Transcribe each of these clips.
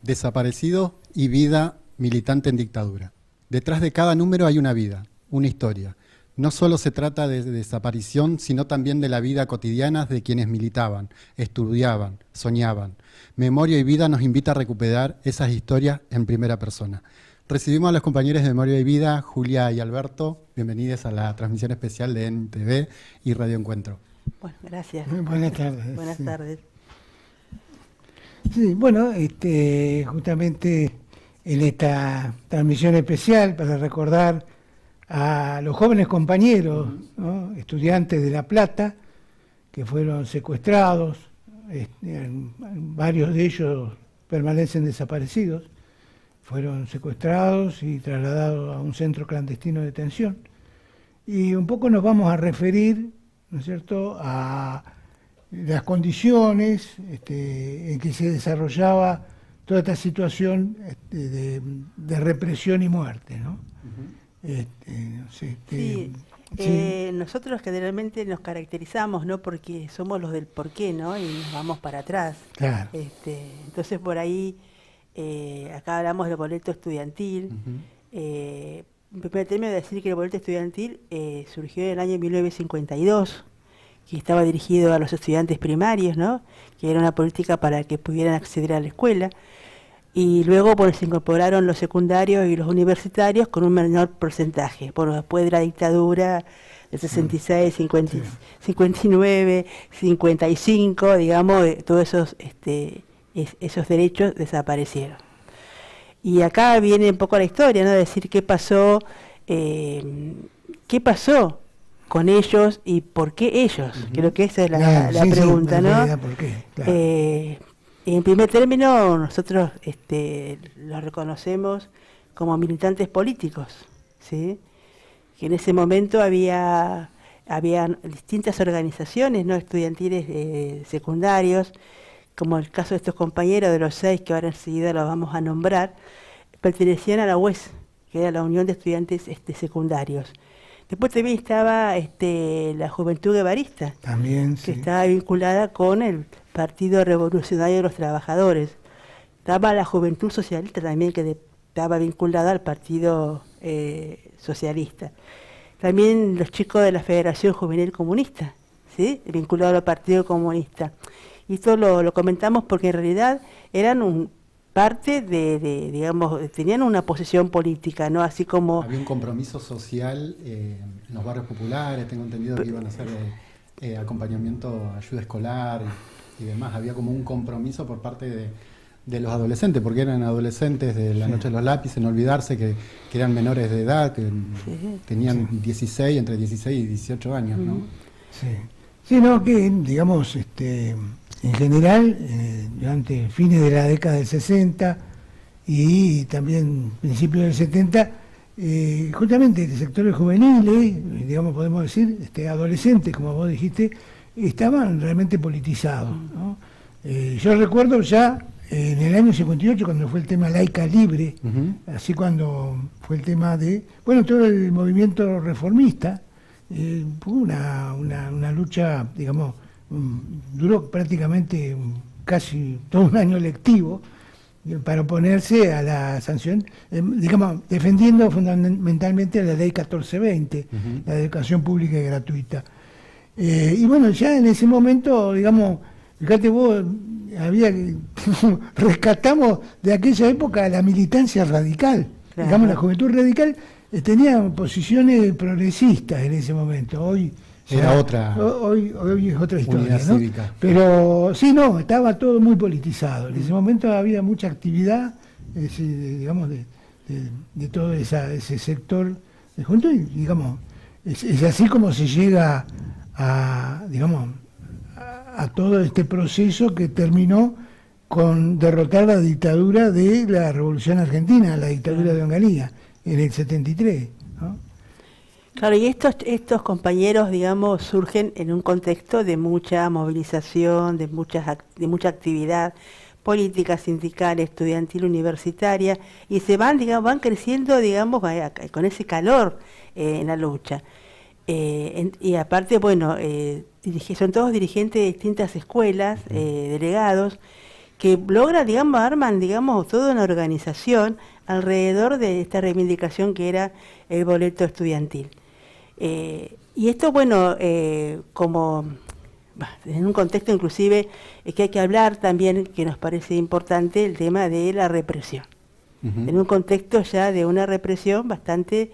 Desaparecido y vida militante en dictadura. Detrás de cada número hay una vida, una historia. No solo se trata de desaparición, sino también de la vida cotidiana de quienes militaban, estudiaban, soñaban. Memoria y Vida nos invita a recuperar esas historias en primera persona. Recibimos a los compañeros de Memoria y Vida, Julia y Alberto. Bienvenidos a la transmisión especial de NTV y Radio Encuentro. Bueno, gracias. Buenas tardes. Buenas tardes. Sí, bueno, justamente en esta transmisión especial para recordar a los jóvenes compañeros, ¿no?, estudiantes de La Plata, que fueron secuestrados, varios de ellos permanecen desaparecidos, fueron secuestrados y trasladados a un centro clandestino de detención. Y un poco nos vamos a referir, ¿no es cierto?, a las condiciones en que se desarrollaba toda esta situación de represión y muerte, ¿no? Nosotros generalmente nos caracterizamos, ¿no?, porque somos los del porqué, ¿no?, y nos vamos para atrás. Claro. Entonces por ahí, acá hablamos del boleto estudiantil. En primer término, decir que el boleto estudiantil surgió en el año 1952, que estaba dirigido a los estudiantes primarios, ¿no?, que era una política para que pudieran acceder a la escuela. Y luego se incorporaron los secundarios y los universitarios con un menor porcentaje. Bueno, después de la dictadura del 66, 50, 59, 55, digamos, todos esos derechos desaparecieron. Y acá viene un poco la historia, ¿no?, decir qué pasó con ellos y por qué ellos. Creo que esa es la pregunta, ¿no? ¿Por qué? Claro. En primer término, nosotros los reconocemos como militantes políticos, ¿sí? Que en ese momento había distintas organizaciones, ¿no?, estudiantiles secundarios, como el caso de estos compañeros de los 6, que ahora enseguida los vamos a nombrar, pertenecían a la UES, que era la Unión de Estudiantes Secundarios. Después también estaba la Juventud Guevarista, también, que estaba vinculada con el Partido Revolucionario de los Trabajadores. Estaba la Juventud Socialista también, que estaba vinculada al Partido Socialista. También los chicos de la Federación Juvenil Comunista, ¿sí?, vinculados al Partido Comunista. Y esto lo comentamos porque en realidad eran parte digamos, tenían una posición política, ¿no? Así como... Había un compromiso social en los barrios populares, tengo entendido que iban a hacer acompañamiento, ayuda escolar y demás. Había como un compromiso por parte de los adolescentes, porque eran adolescentes de la Noche de los Lápices, no olvidarse que eran menores de edad, que tenían 16, entre 16 y 18 años, ¿no? Sí, no, que digamos, en general, durante fines de la década del 60 y también principios del 70, justamente sectores juveniles, digamos, podemos decir, adolescentes, como vos dijiste, estaban realmente politizados, ¿no? Yo recuerdo ya en el año 58, cuando fue el tema Laica Libre, así cuando fue el tema de, bueno, todo el movimiento reformista, fue una lucha, digamos, duró prácticamente casi todo un año lectivo para oponerse a la sanción, digamos, defendiendo fundamentalmente la ley 1420, la de educación pública y gratuita. Y bueno, ya en ese momento, digamos, fíjate vos, rescatamos de aquella época la militancia radical, claro. Digamos, la juventud radical tenía posiciones progresistas en ese momento. Hoy era otra. Hoy es otra historia, ¿no? Cívica. Pero sí, no, estaba todo muy politizado. En ese momento había mucha actividad, digamos, de todo ese sector de juventud, y digamos, es así como se llega digamos, a todo este proceso que terminó con derrotar la dictadura de la Revolución Argentina, la dictadura de Onganía, en el 73, ¿no? Claro, y estos compañeros, digamos, surgen en un contexto de mucha movilización, de mucha actividad política, sindical, estudiantil, universitaria, y van creciendo, digamos, con ese calor en la lucha. Y aparte, bueno, son todos dirigentes de distintas escuelas, delegados, que logra, digamos, arman, digamos, toda una organización alrededor de esta reivindicación que era el boleto estudiantil. Y esto, bueno, como en un contexto inclusive que hay que hablar también, que nos parece importante, el tema de la represión. En un contexto ya de una represión bastante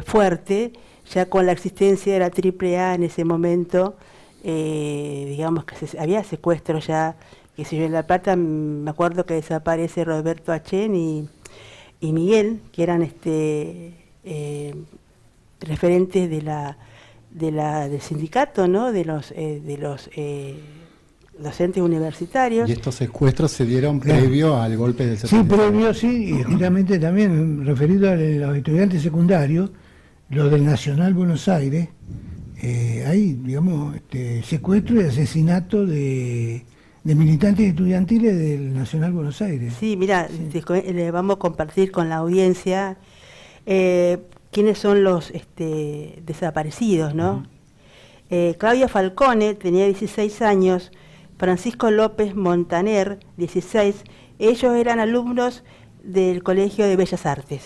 fuerte, ya con la existencia de la AAA en ese momento, digamos que había secuestros ya, que si yo en La Plata me acuerdo que desaparece Roberto Achén y Miguel, que eran referentes del sindicato, ¿no? de los docentes universitarios. Y estos secuestros se dieron previo al golpe del 76. Sí, previo, sí, y justamente también referido a los estudiantes secundarios, los del Nacional Buenos Aires, hay, digamos, secuestro y asesinato de militantes estudiantiles del Nacional Buenos Aires. Sí, mira, le vamos a compartir con la audiencia quiénes son los desaparecidos, ¿no? Claudia Falcone tenía 16 años, Francisco López Montaner, 16, ellos eran alumnos del Colegio de Bellas Artes.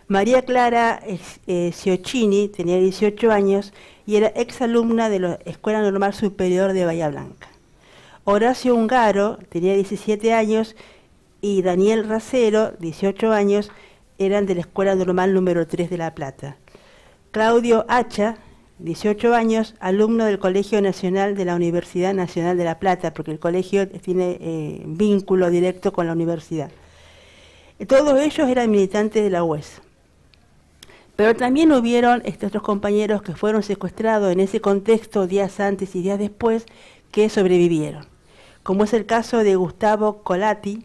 María Clara Ciocchini tenía 18 años y era exalumna de la Escuela Normal Superior de Bahía Blanca. Horacio Ungaro tenía 17 años y Daniel Racero, 18 años, eran de la Escuela Normal número 3 de La Plata. Claudio Hacha, 18 años, alumno del Colegio Nacional de la Universidad Nacional de La Plata, porque el colegio tiene vínculo directo con la universidad. Todos ellos eran militantes de la UES. Pero también hubieron otros compañeros que fueron secuestrados en ese contexto días antes y días después que sobrevivieron, como es el caso de Gustavo Colatti,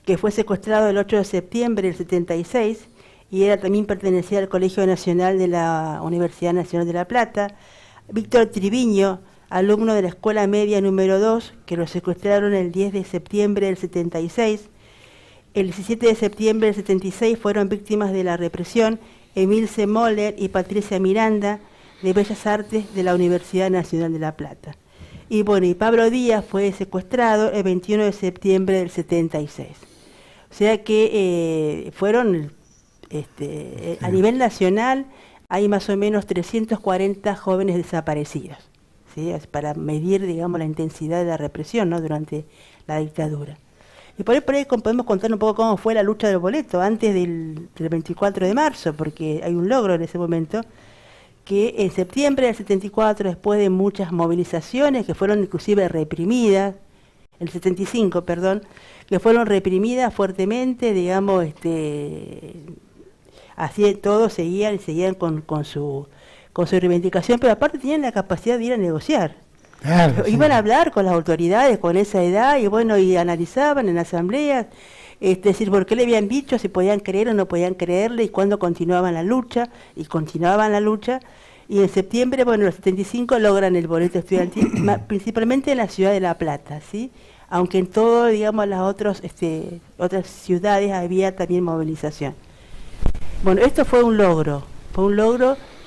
que fue secuestrado el 8 de septiembre del 76 y también pertenecía al Colegio Nacional de la Universidad Nacional de La Plata. Víctor Triviño, alumno de la Escuela Media número 2, que lo secuestraron el 10 de septiembre del 76. El 17 de septiembre del 76 fueron víctimas de la represión Emilce Moller y Patricia Miranda, de Bellas Artes de la Universidad Nacional de La Plata. Y bueno, y Pablo Díaz fue secuestrado el 21 de septiembre del 76. O sea que fueron, a nivel nacional, hay más o menos 340 jóvenes desaparecidos, ¿sí? Es para medir, digamos, la intensidad de la represión, ¿no? Durante la dictadura. Y por ahí podemos contar un poco cómo fue la lucha del boleto antes del 24 de marzo, porque hay un logro en ese momento, que en septiembre del 74, después de muchas movilizaciones que fueron inclusive reprimidas, el 75, perdón, que fueron reprimidas fuertemente, digamos, así todos seguían con su reivindicación, pero aparte tenían la capacidad de ir a negociar. Claro, iban a hablar con las autoridades con esa edad y bueno, y analizaban en asambleas, decir por qué le habían dicho, si podían creer o no podían creerle y cuándo continuaban la lucha, y en septiembre, bueno, los 75 logran el boleto estudiantil, principalmente en la ciudad de La Plata, ¿sí? Aunque en todo, digamos, las otras ciudades había también movilización. Bueno, esto fue un logro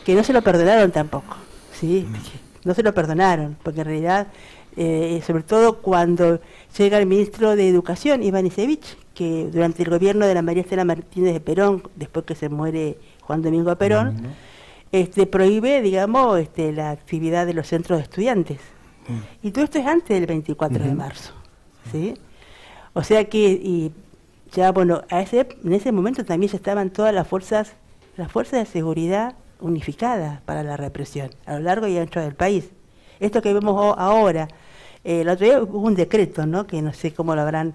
que no se lo perdonaron tampoco, ¿sí? No se lo perdonaron, porque en realidad, sobre todo cuando llega el ministro de Educación, Iván Isevich, que durante el gobierno de la María Estela Martínez de Perón, después que se muere Juan Domingo Perón, prohíbe, digamos, la actividad de los centros de estudiantes. Y todo esto es antes del 24 de marzo, ¿sí? O sea que, y ya, bueno, en ese momento también ya estaban todas las fuerzas de seguridad unificadas para la represión, a lo largo y ancho del país. Esto que vemos ahora, el otro día hubo un decreto, ¿no? Que no sé cómo lo habrán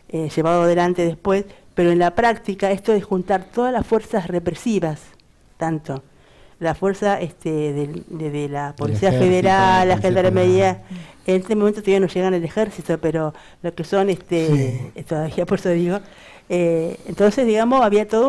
llevado adelante después, pero en la práctica esto de juntar todas las fuerzas represivas, tanto la fuerza de la Policía Federal, la Gendarmería, en este momento todavía no llegan al ejército, pero lo que son, todavía por eso digo, entonces, digamos, había toda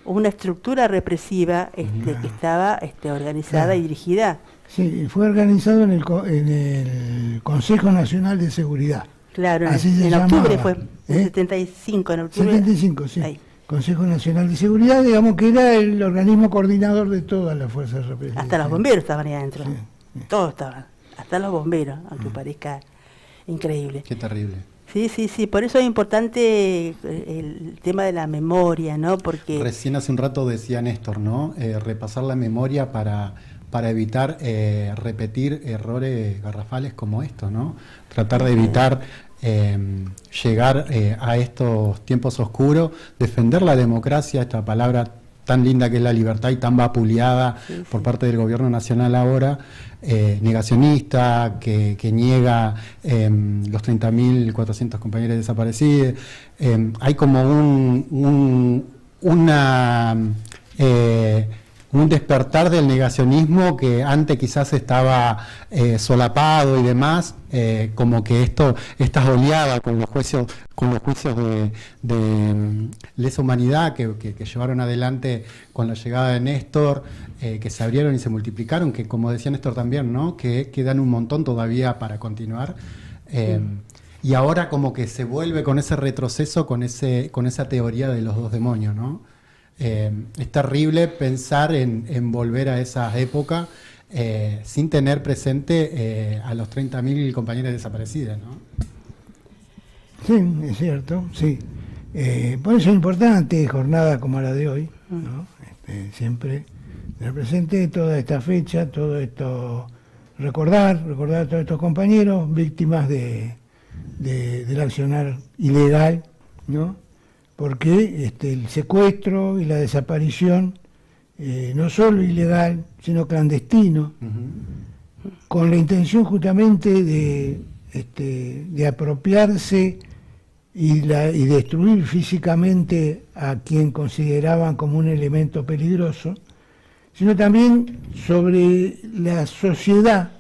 una estructura represiva que estaba organizada y dirigida. Sí, fue organizado en el Consejo Nacional de Seguridad. Claro, en octubre fue, en 75, en octubre. 75, sí. Ahí. Consejo Nacional de Seguridad, digamos que era el organismo coordinador de todas las fuerzas represivas. Hasta los bomberos estaban ahí adentro, todos estaban, hasta los bomberos, aunque parezca increíble. Qué terrible. Sí, sí, sí, por eso es importante el tema de la memoria, ¿no? Porque Recién hace un rato decía Néstor, ¿no? Repasar la memoria para evitar repetir errores garrafales como esto, ¿no? Tratar de evitar llegar a estos tiempos oscuros, defender la democracia, esta palabra tan linda que es la libertad y tan vapuleada por parte del gobierno nacional ahora, negacionista, que niega los 30.400 compañeros desaparecidos. Hay como un despertar del negacionismo que antes quizás estaba solapado y demás, como que estas oleadas con los juicios de lesa humanidad que llevaron adelante con la llegada de Néstor, que se abrieron y se multiplicaron, que como decía Néstor también, ¿no? que quedan un montón todavía para continuar. Y ahora como que se vuelve con ese retroceso, con esa teoría de los dos demonios, ¿no? Es terrible pensar en volver a esa época sin tener presente a los 30.000 compañeros desaparecidos, ¿no? Sí, es cierto, sí. Por eso es importante jornada como la de hoy, ¿no? Siempre tener presente toda esta fecha, todo esto, recordar a todos estos compañeros víctimas del accionar ilegal, ¿no? Porque el secuestro y la desaparición, no solo ilegal, sino clandestino, con la intención justamente de apropiarse y destruir físicamente a quien consideraban como un elemento peligroso, sino también sobre la sociedad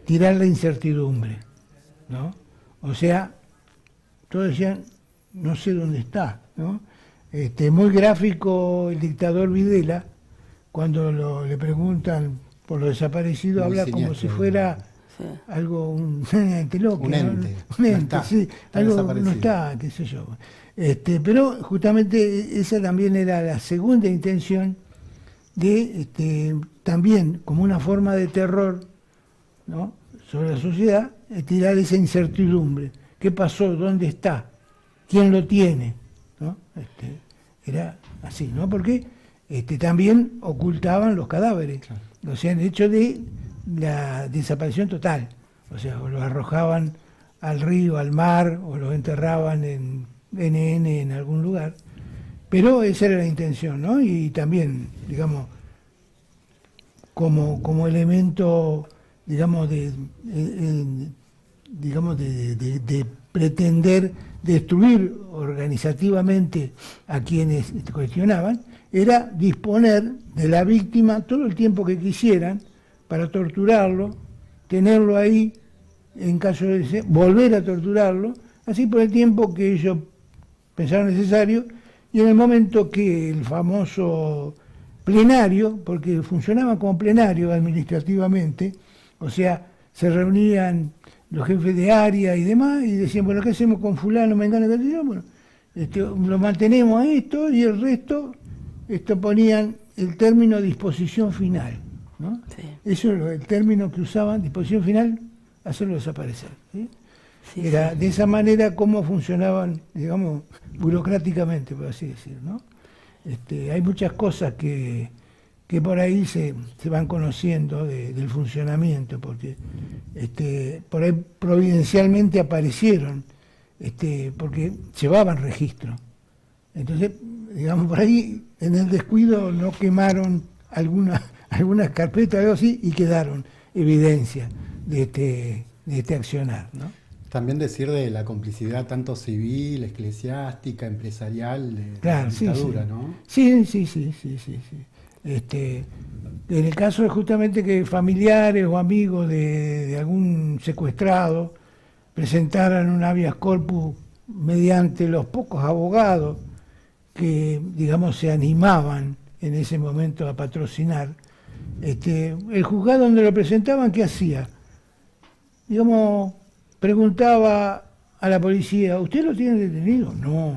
tirar la incertidumbre, ¿no? O sea, todos decían, no sé dónde está, ¿no? Muy gráfico el dictador Videla, cuando le preguntan por lo desaparecido, habla como si fuera algo, un ente loco, un ente, ¿no? Un ente, está, sí, algo no está, qué sé yo. Pero justamente esa también era la segunda intención de, también como una forma de terror, ¿no? Sobre la sociedad, tirar esa incertidumbre. ¿Qué pasó? ¿Dónde está? ¿Quién lo tiene? ¿No? Era así, ¿no? Porque también ocultaban los cadáveres. Claro. O sea, el hecho de la desaparición total. O sea, o los arrojaban al río, al mar, o los enterraban en NN en algún lugar. Pero esa era la intención, ¿no? Y también, digamos, como elemento, digamos, de pretender destruir organizativamente a quienes cuestionaban, era disponer de la víctima todo el tiempo que quisieran para torturarlo, tenerlo ahí, en caso de volver a torturarlo, así por el tiempo que ellos pensaron necesario, y en el momento que el famoso plenario, porque funcionaba como plenario administrativamente, o sea, se reunían los jefes de área y demás, y decían, bueno, ¿qué hacemos con fulano, mengano, catino? Bueno, lo mantenemos a esto, y el resto, ponían el término disposición final, ¿no? Sí. Eso era el término que usaban, disposición final, hacerlo desaparecer, ¿sí? Sí, era de esa manera como funcionaban, digamos, burocráticamente, por así decir, ¿no? Hay muchas cosas que por ahí se van conociendo del funcionamiento, porque por ahí providencialmente aparecieron, porque llevaban registro. Entonces, digamos, por ahí en el descuido no quemaron algunas carpetas, algo así, y quedaron evidencia de este accionar, ¿no? También decir de la complicidad tanto civil, eclesiástica, empresarial de claro, la dictadura, sí. ¿no? Sí. En el caso es justamente que familiares o amigos de algún secuestrado presentaran un habeas corpus mediante los pocos abogados que, digamos, se animaban en ese momento a patrocinar. El juzgado donde lo presentaban, ¿qué hacía? Digamos, preguntaba a la policía, ¿usted lo tiene detenido? No.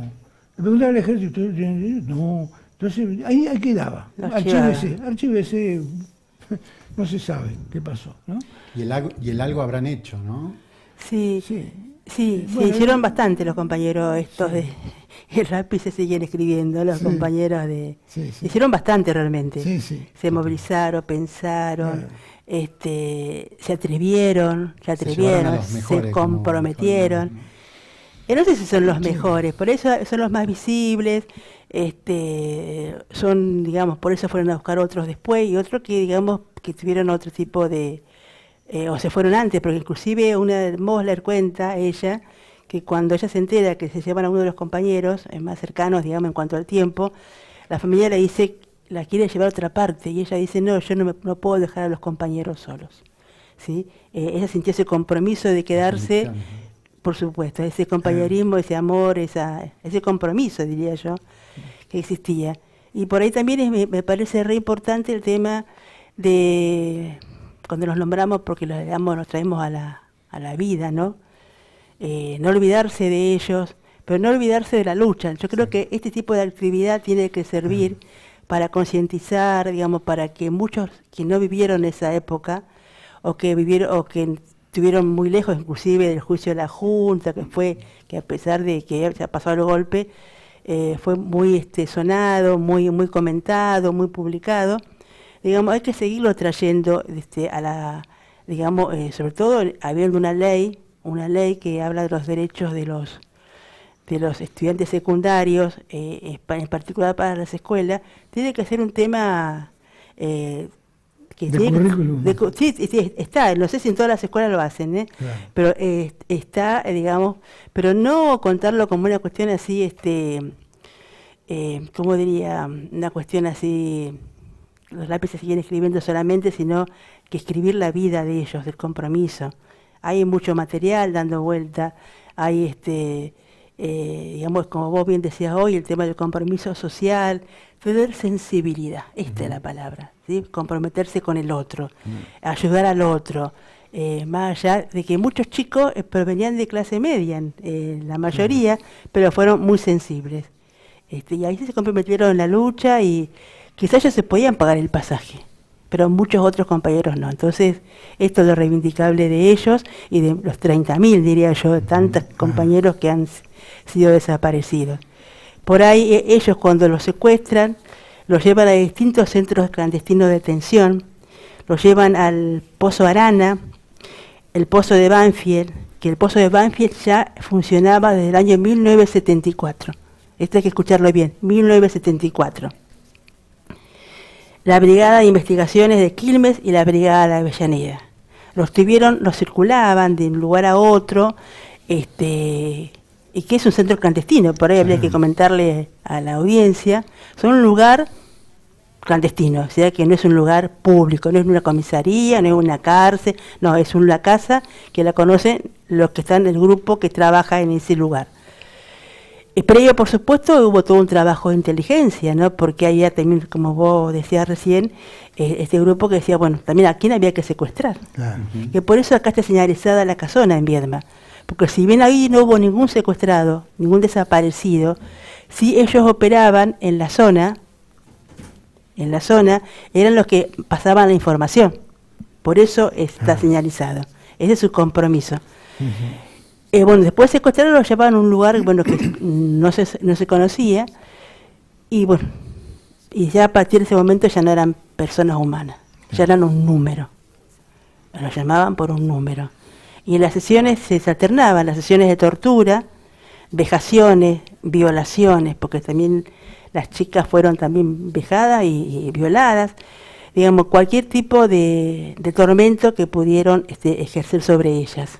Le preguntaba al ejército, ¿usted lo tiene detenido? No. Entonces, ahí quedaba. Archívese, no se sabe qué pasó, ¿no? Y el algo habrán hecho, ¿no? Sí, Sí. sí, se Bueno, hicieron bastante los compañeros estos de el rap y se siguen escribiendo, los Sí. compañeros de... Sí, sí. Hicieron bastante realmente. Sí, sí. Se movilizaron, pensaron, Claro. se atrevieron, Se llevaron a los se mejores, como comprometieron. Fabián, ¿no? No sé si son los Sí. mejores, por eso son los más visibles, son, digamos, por eso fueron a buscar otros después y otros que, digamos, que tuvieron otro tipo de, o se fueron antes, porque inclusive una de Mosler cuenta, ella, que cuando ella se entera que se llevan a uno de los compañeros más cercanos, digamos, en cuanto al tiempo, la familia le dice, la quiere llevar a otra parte, y ella dice, no, yo no puedo dejar a los compañeros solos. ¿Sí? Ella sintió ese compromiso de quedarse, Definitivamente. por supuesto, ese compañerismo, ese amor, ese compromiso, diría yo, que existía. Y por ahí también me parece re importante el tema de, cuando los nombramos, porque los traemos a la vida, ¿no? No olvidarse de ellos, pero no olvidarse de la lucha. Yo creo que este tipo de actividad tiene que servir para concientizar, digamos, para que muchos que no vivieron esa época, o que vivieron, o que estuvieron muy lejos inclusive del juicio de la Junta, que a pesar de que se ha pasado el golpe, fue muy sonado, muy comentado, muy publicado. Digamos, hay que seguirlo trayendo a la, digamos, sobre todo habiendo una ley que habla de los derechos de los estudiantes secundarios, en particular para las escuelas, tiene que ser un tema que De tiene currículum. sí, está, no sé si en todas las escuelas lo hacen, Claro. pero está, digamos, pero no contarlo como una cuestión así, ¿cómo diría? Una cuestión así, los lápices siguen escribiendo solamente, sino que escribir la vida de ellos, del compromiso. Hay mucho material dando vuelta, hay digamos, como vos bien decías hoy, el tema del compromiso social, tener sensibilidad, esta es la palabra, ¿sí? Comprometerse con el otro, ayudar al otro, más allá de que muchos chicos provenían de clase media, la mayoría, pero fueron muy sensibles. Y ahí se comprometieron en la lucha y quizás ellos se podían pagar el pasaje, pero muchos otros compañeros no. Entonces, esto es lo reivindicable de ellos y de los 30.000, diría yo, de tantos compañeros que han sido desaparecidos. Por ahí ellos cuando los secuestran, los llevan a distintos centros clandestinos de detención, los llevan al Pozo Arana, el Pozo de Banfield, que el Pozo de Banfield ya funcionaba desde el año 1974. Esto hay que escucharlo bien, 1974. La Brigada de Investigaciones de Quilmes y la Brigada de Avellaneda. Los circulaban de un lugar a otro, y que es un centro clandestino, por ahí habría que comentarle a la audiencia, son un lugar clandestino, o sea que no es un lugar público, no es una comisaría, no es una cárcel, no, es una casa que la conocen los que están en el grupo que trabaja en ese lugar. Y previo, por supuesto, hubo todo un trabajo de inteligencia, ¿no? Porque había también, como vos decías recién, este grupo que decía, bueno, también a quién había que secuestrar. Claro. Que por eso acá está señalizada la casona en Viedma. Porque si bien ahí no hubo ningún secuestrado, ningún desaparecido, sí ellos operaban en la zona, eran los que pasaban la información. Por eso está señalizado. Ese es su compromiso. Bueno, después de secuestraron, los llevaban a un lugar que no se conocía, y bueno, y ya a partir de ese momento ya no eran personas humanas, ya eran un número. Los llamaban por un número. Y en las sesiones se alternaban las sesiones de tortura, vejaciones, violaciones, porque también las chicas fueron también vejadas y violadas, digamos, cualquier tipo de tormento que pudieron ejercer sobre ellas.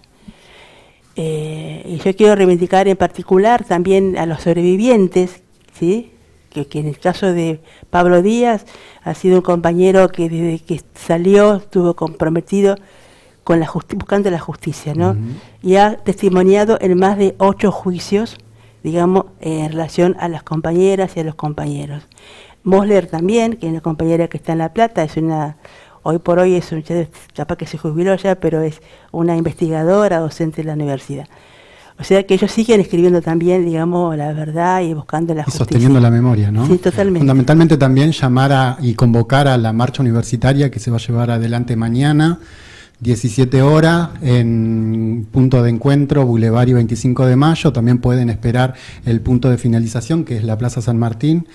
Y yo quiero reivindicar en particular también a los sobrevivientes, ¿sí? que en el caso de Pablo Díaz ha sido un compañero que desde que salió estuvo comprometido con buscando la justicia, ¿no? Y ha testimoniado en más de 8 juicios, digamos, en relación a las compañeras y a los compañeros. Mosler también, que es una compañera que está en La Plata, hoy por hoy capaz que se jubiló ya, pero es una investigadora, docente de la universidad. O sea que ellos siguen escribiendo también, digamos, la verdad y buscando la justicia. Sosteniendo la memoria, ¿no? Sí, totalmente. Fundamentalmente también llamar y convocar a la marcha universitaria que se va a llevar adelante mañana, 17 horas, en punto de encuentro, Boulevard y 25 de Mayo. También pueden esperar el punto de finalización, que es la Plaza San Martín.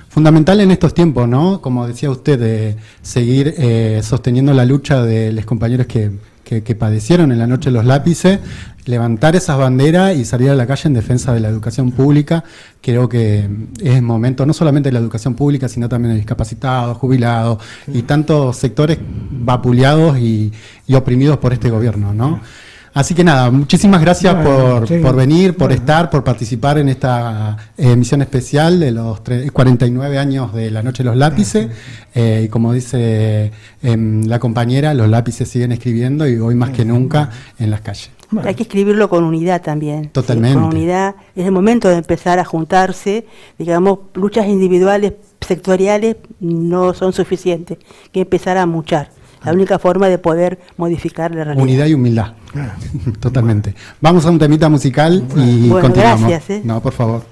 Fundamental en estos tiempos, ¿no? Como decía usted, de seguir sosteniendo la lucha de los compañeros que padecieron en la noche de los lápices, levantar esas banderas y salir a la calle en defensa de la educación pública. Creo que es momento, no solamente de la educación pública, sino también de discapacitados, jubilados y tantos sectores vapuleados y oprimidos por este gobierno, ¿no? Así que nada, muchísimas gracias por venir, por estar, por participar en esta emisión especial de los 49 años de la Noche de los Lápices. Y como dice la compañera, los lápices siguen escribiendo y hoy más que nunca en las calles. Bueno. Hay que escribirlo con unidad también. Totalmente. Sí, con unidad. Es el momento de empezar a juntarse. Digamos, luchas individuales, sectoriales, no son suficientes. Hay que empezar a muchar. La única forma de poder modificar la realidad. Unidad y humildad. Totalmente. Vamos a un temita musical y bueno, continuamos. Gracias. No, por favor.